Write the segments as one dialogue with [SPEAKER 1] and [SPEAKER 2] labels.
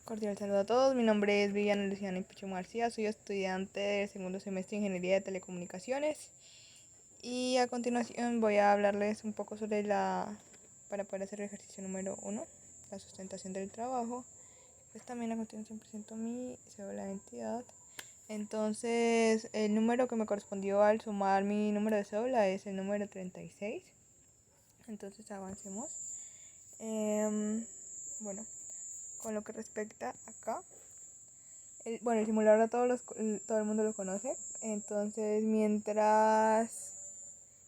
[SPEAKER 1] Cordial saludo a todos, mi nombre es Viviana Luciana Ipichum García, soy estudiante del segundo semestre de Ingeniería de Telecomunicaciones y a continuación voy a hablarles un poco para poder hacer el ejercicio número 1, la sustentación del trabajo. Pues también a continuación presento mi cédula de identidad. Entonces el número que me correspondió al sumar mi número de cédula es el número 36. Entonces avancemos. Bueno, con lo que respecta acá. El simulador todo el mundo lo conoce. Entonces, mientras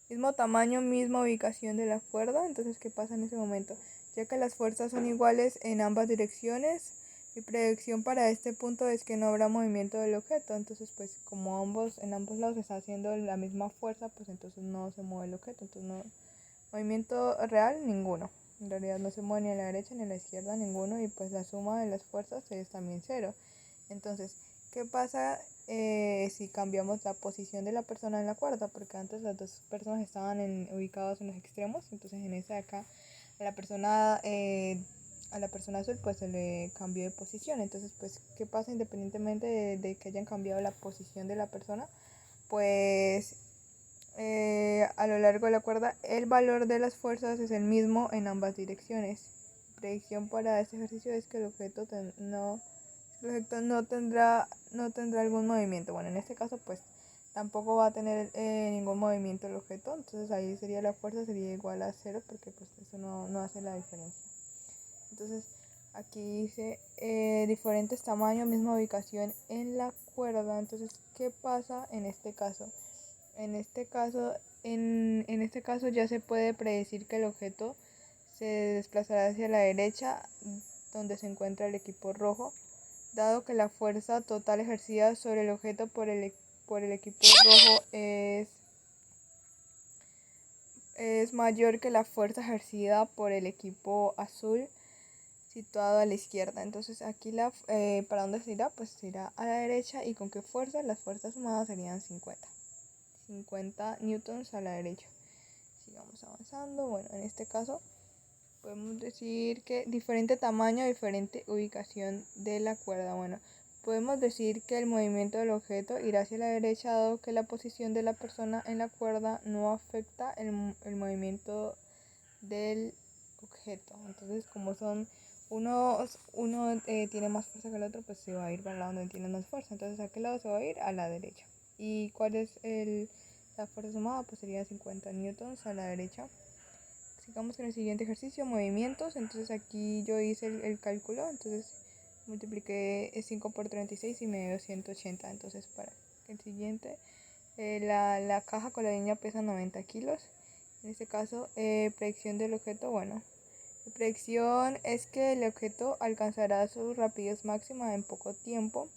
[SPEAKER 1] mismo tamaño, misma ubicación de la cuerda, entonces, ¿qué pasa en ese momento? Ya que las fuerzas son iguales en ambas direcciones, mi predicción para este punto es que no habrá movimiento del objeto. Entonces, pues, como en ambos lados se está haciendo la misma fuerza, pues entonces no se mueve el objeto. Entonces, no, movimiento real, ninguno. En realidad no se mueve ni a la derecha ni a la izquierda, ninguno. Y pues la suma de las fuerzas es también cero. Entonces, ¿qué pasa si cambiamos la posición de la persona en la cuerda? Porque antes las dos personas estaban ubicadas en los extremos. Entonces, en esta de acá, a la persona, a la persona azul, pues se le cambió de posición. Entonces, pues, ¿qué pasa independientemente de que hayan cambiado la posición de la persona? Pues a lo largo de la cuerda, el valor de las fuerzas es el mismo en ambas direcciones. Predicción para este ejercicio es que el objeto no tendrá algún movimiento. Bueno, en este caso, pues tampoco va a tener ningún movimiento el objeto. Entonces ahí sería la fuerza sería igual a cero porque pues eso no hace la diferencia. Entonces aquí dice diferentes tamaños, misma ubicación en la cuerda. Entonces, ¿qué pasa en este caso? En este caso, en este caso ya se puede predecir que el objeto se desplazará hacia la derecha donde se encuentra el equipo rojo, dado que la fuerza total ejercida sobre el objeto por el equipo rojo es mayor que la fuerza ejercida por el equipo azul situado a la izquierda. Entonces aquí ¿para dónde se irá? Pues se irá a la derecha. ¿Y con qué fuerza? Las fuerzas sumadas serían 50 newtons a la derecha. Sigamos avanzando. Bueno, en este caso podemos decir que diferente tamaño, diferente ubicación de la cuerda. Bueno, podemos decir que el movimiento del objeto irá hacia la derecha dado que la posición de la persona en la cuerda no afecta el movimiento del objeto. Entonces, como uno tiene más fuerza que el otro, pues se va a ir para el lado donde tiene más fuerza. Entonces, ¿a qué lado se va a ir? A la derecha. ¿Y cuál es la fuerza sumada? Pues sería 50 newtons a la derecha. Sigamos con el siguiente ejercicio, movimientos. Entonces aquí yo hice el cálculo, entonces multipliqué 5 por 36 y me dio 180. Entonces para el siguiente, la caja con la línea pesa 90 kilos. En este caso, predicción del objeto, bueno, la predicción es que el objeto alcanzará su rapidez máxima en poco tiempo.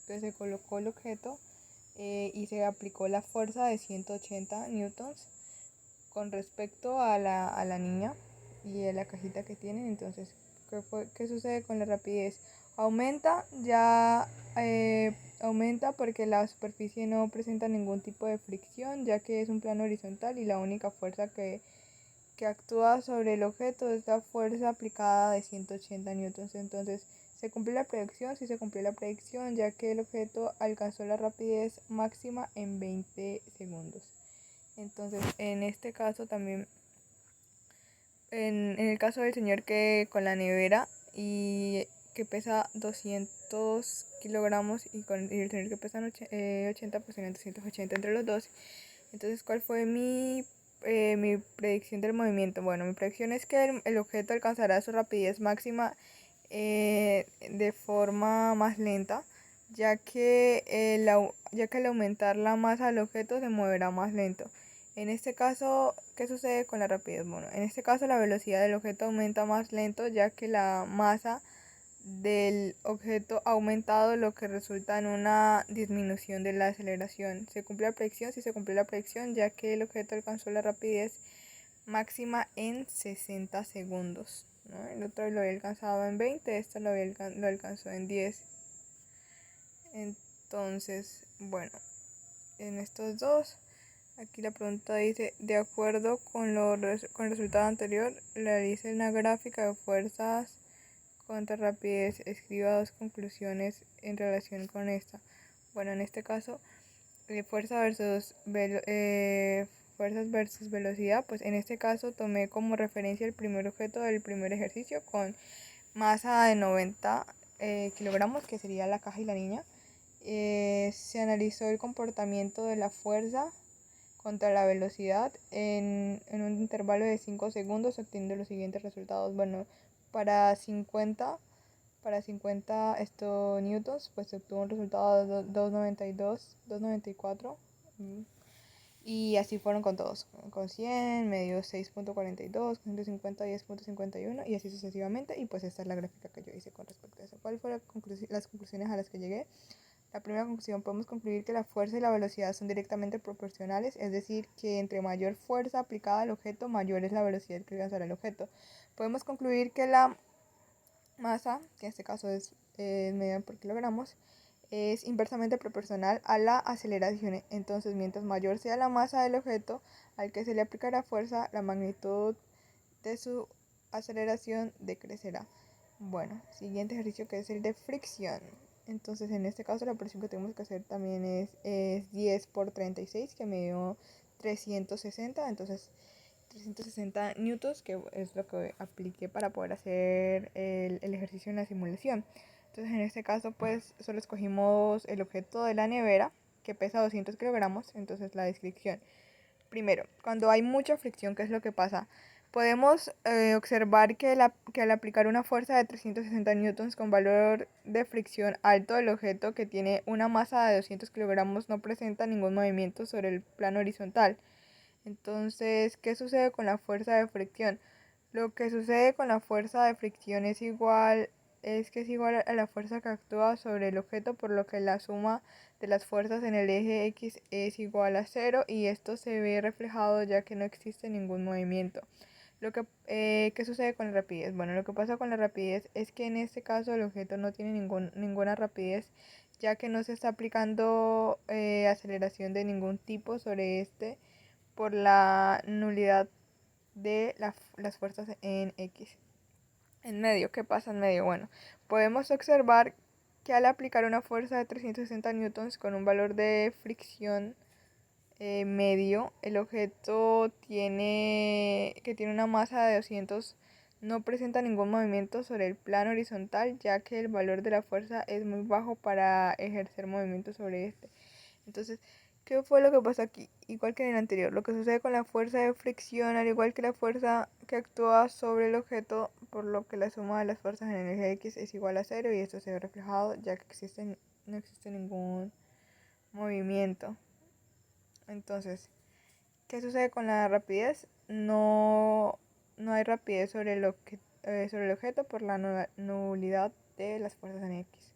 [SPEAKER 1] Entonces se colocó el objeto y se aplicó la fuerza de 180 newtons con respecto a la niña y a la cajita que tienen. Entonces, ¿qué sucede con la rapidez? Aumenta, aumenta porque la superficie no presenta ningún tipo de fricción, ya que es un plano horizontal y la única fuerza que actúa sobre el objeto es la fuerza aplicada de 180 newtons. Entonces, ¿se cumplió la predicción? Sí se cumplió la predicción, ya que el objeto alcanzó la rapidez máxima en 20 segundos. Entonces, en este caso también, en el caso del señor que con la nevera y que pesa 200 kilogramos y el señor que pesa 80, pues serían 280 entre los dos. Entonces, ¿cuál fue mi predicción del movimiento? Bueno, mi predicción es que el objeto alcanzará su rapidez máxima de forma más lenta, ya que al aumentar la masa del objeto se moverá más lento. En este caso, ¿qué sucede con la rapidez? Bueno, en este caso la velocidad del objeto aumenta más lento, ya que la masa del objeto ha aumentado, lo que resulta en una disminución de la aceleración. ¿Se cumplió la predicción? Sí se cumplió la predicción, ya que el objeto alcanzó la rapidez máxima en 60 segundos, ¿no? El otro lo había alcanzado en 20, este lo alcanzó en 10. Entonces, bueno, en estos dos, aquí la pregunta dice, de acuerdo con el resultado anterior, realice una gráfica de fuerzas cuánta rapidez, escriba dos conclusiones en relación con esta. Bueno, en este caso, fuerzas versus velocidad, pues en este caso tomé como referencia el primer objeto del primer ejercicio con masa de 90 kilogramos, que sería la caja y la niña. Se analizó el comportamiento de la fuerza contra la velocidad en un intervalo de 5 segundos, obteniendo los siguientes resultados. Bueno, para 50 newtons, pues se obtuvo un resultado de 2,92, 2,94. Y así fueron con todos. Con 100 me dio 6,42, con 150 10,51 y así sucesivamente. Y pues esta es la gráfica que yo hice con respecto a eso. ¿Cuáles fueron las conclusiones a las que llegué? La primera conclusión, podemos concluir que la fuerza y la velocidad son directamente proporcionales, es decir, que entre mayor fuerza aplicada al objeto, mayor es la velocidad que alcanzará el objeto. Podemos concluir que la masa, que en este caso es medida por kilogramos, es inversamente proporcional a la aceleración. Entonces, mientras mayor sea la masa del objeto al que se le aplicará fuerza, la magnitud de su aceleración decrecerá. Bueno, siguiente ejercicio, que es el de fricción. Entonces, en este caso la presión que tenemos que hacer también es 10 por 36, que me dio 360. Entonces, 360 newtons, que es lo que apliqué para poder hacer el ejercicio en la simulación. Entonces, en este caso, pues solo escogimos el objeto de la nevera, que pesa 200 kilogramos. Entonces, la descripción. Primero, cuando hay mucha fricción, ¿qué es lo que pasa? Podemos observar que al aplicar una fuerza de 360 newtons con valor de fricción alto, el objeto, que tiene una masa de 200 kilogramos, no presenta ningún movimiento sobre el plano horizontal. Entonces, ¿qué sucede con la fuerza de fricción? Lo que sucede con la fuerza de fricción es que es igual a la fuerza que actúa sobre el objeto, por lo que la suma de las fuerzas en el eje X es igual a cero, y esto se ve reflejado ya que no existe ningún movimiento. ¿Qué sucede con la rapidez? Bueno, lo que pasa con la rapidez es que en este caso el objeto no tiene ninguna rapidez, ya que no se está aplicando aceleración de ningún tipo sobre este por la nulidad de las fuerzas en X. En medio, ¿qué pasa en medio? Bueno, podemos observar que al aplicar una fuerza de 360 newtons con un valor de fricción medio, el objeto que tiene una masa de 200 no presenta ningún movimiento sobre el plano horizontal, ya que el valor de la fuerza es muy bajo para ejercer movimiento sobre este. Entonces, ¿qué fue lo que pasó aquí? Igual que en el anterior, lo que sucede con la fuerza de fricción, al igual que la fuerza que actúa sobre el objeto, por lo que la suma de las fuerzas en el eje X es igual a cero, y esto se ve reflejado ya que no existe ningún movimiento. Entonces, ¿qué sucede con la rapidez? No hay rapidez sobre sobre el objeto por la nulidad de las fuerzas en X.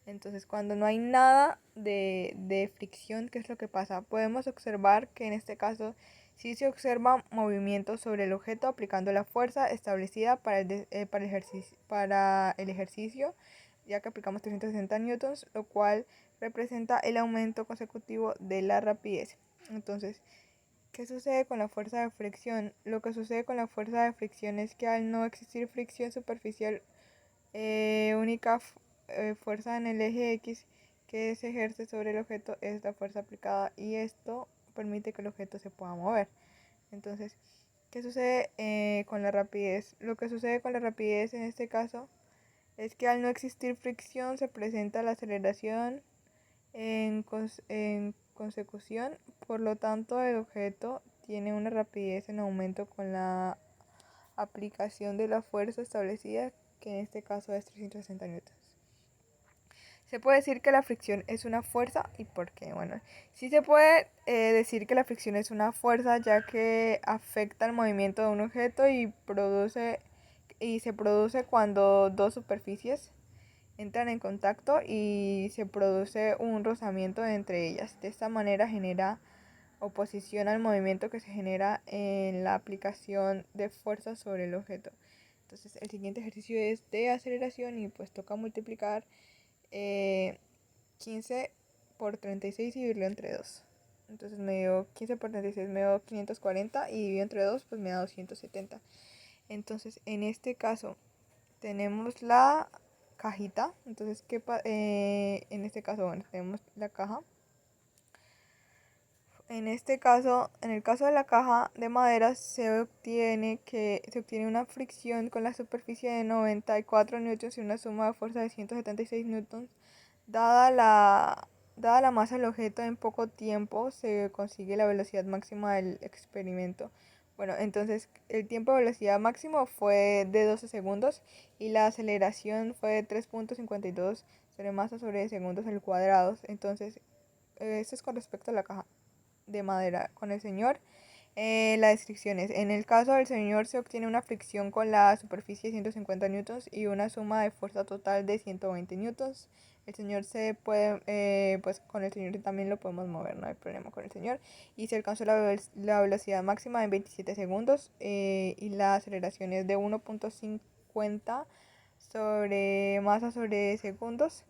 [SPEAKER 1] Entonces, cuando no hay nada de fricción, ¿qué es lo que pasa? Podemos observar que en este caso sí se observa movimiento sobre el objeto aplicando la fuerza establecida para el ejercicio, ya que aplicamos 360 newtons, lo cual representa el aumento consecutivo de la rapidez. Entonces, ¿qué sucede con la fuerza de fricción? Lo que sucede con la fuerza de fricción es que al no existir fricción superficial, única fuerza en el eje X que se ejerce sobre el objeto es la fuerza aplicada, y esto permite que el objeto se pueda mover. Entonces, ¿qué sucede con la rapidez? Lo que sucede con la rapidez en este caso es que al no existir fricción se presenta la aceleración en consecución, por lo tanto el objeto tiene una rapidez en aumento con la aplicación de la fuerza establecida, que en este caso es 360 newtons. Se puede decir que la fricción es una fuerza. ¿Y por qué? Bueno, sí se puede decir que la fricción es una fuerza, ya que afecta el movimiento de un objeto y se produce cuando dos superficies entran en contacto y se produce un rozamiento entre ellas. De esta manera genera oposición al movimiento que se genera en la aplicación de fuerza sobre el objeto. Entonces, el siguiente ejercicio es de aceleración, y pues toca multiplicar 15 por 36 y dividirlo entre 2. Entonces me dio 15 por 36, me dio 540, y dividido entre 2 pues me da 270. Entonces, en este caso, tenemos la cajita. Entonces, en este caso, bueno, tenemos la caja. En este caso, en el caso de la caja de madera, se obtiene una fricción con la superficie de 94 newtons y una suma de fuerza de 176 newtons. Dada la masa del objeto, en poco tiempo se consigue la velocidad máxima del experimento. Bueno, entonces el tiempo de velocidad máximo fue de 12 segundos y la aceleración fue de 3.52 sobre masa sobre segundos al cuadrado. Entonces, esto es con respecto a la caja de madera. Con el señor, las descripciones. En el caso del señor se obtiene una fricción con la superficie de 150 newtons y una suma de fuerza total de 120 newtons. El señor se puede, pues con el señor también lo podemos mover, no hay problema con el señor. Y se alcanzó la velocidad máxima en 27 segundos y la aceleración es de 1.50 sobre masa sobre segundos.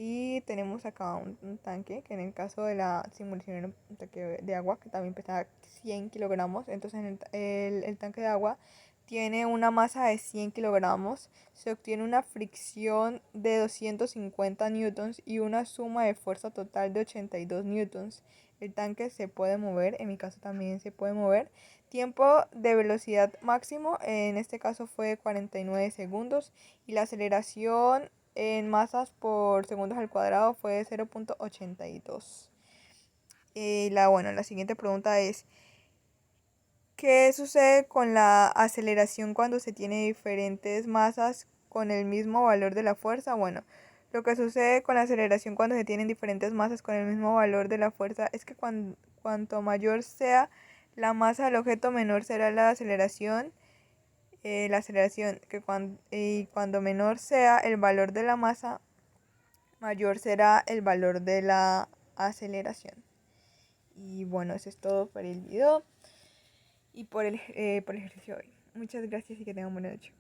[SPEAKER 1] Y tenemos acá un tanque que en el caso de la simulación era un tanque de agua que también pesa 100 kilogramos. Entonces el tanque de agua tiene una masa de 100 kilogramos. Se obtiene una fricción de 250 newtons y una suma de fuerza total de 82 newtons. El tanque se puede mover, en mi caso también se puede mover. Tiempo de velocidad máximo, en este caso fue 49 segundos y la aceleración en masas por segundos al cuadrado fue 0.82. Bueno, la siguiente pregunta es, ¿qué sucede con la aceleración cuando se tiene diferentes masas con el mismo valor de la fuerza? Bueno, lo que sucede con la aceleración cuando se tienen diferentes masas con el mismo valor de la fuerza es que cuanto mayor sea la masa del objeto, menor será la aceleración. Y cuando menor sea el valor de la masa, mayor será el valor de la aceleración. Y bueno, eso es todo por el video y por el ejercicio de hoy. Muchas gracias y que tengan buena noche.